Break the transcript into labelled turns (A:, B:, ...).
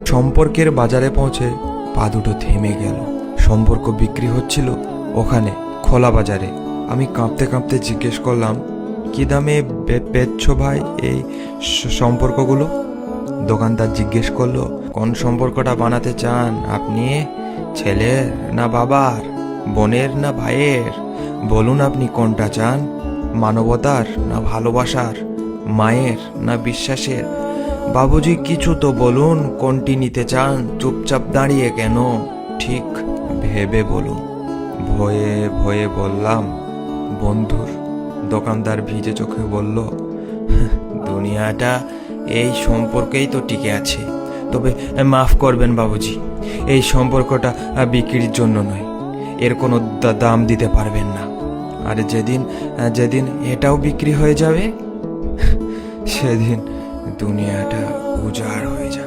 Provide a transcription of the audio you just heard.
A: সম্পর্কের বাজারে পৌঁছে পা দুটো থেমে গেল। সম্পর্ক বিক্রি হচ্ছিল ওখানে, খোলা বাজারে। আমি কাঁপতে কাঁপতে জিজ্ঞেস করলাম, কি দামে বেচছো ভাই এই সম্পর্কগুলো? দোকানদার জিজ্ঞেস করলো, কোন সম্পর্কটা বানাতে চান আপনি? ছেলের না বাবার, বোনের না ভাইয়ের? বলুন আপনি কোনটা চান, মানবতার না ভালোবাসার, মায়ের না বিশ্বাসের? বাবুজি কিছু তো বলুন, কোনটি নিতে চান? চুপচাপ দাঁড়িয়ে কেন? ঠিক ভেবে বলুন। ভয়ে ভয়ে বললাম বন্ধুর। দোকানদার ভিজে চোখে বলল, দুনিয়াটা এই সম্পর্কেই তো টিকে আছে। তবে মাফ করবেন বাবুজি, এই সম্পর্কটা বিক্রির জন্য নয়, এর কোনো দাম দিতে পারবেন না। আর যেদিন যেদিন এটাও বিক্রি হয়ে যাবে, সেদিন দুনিয়াটা উজাড় হয়ে যাবে।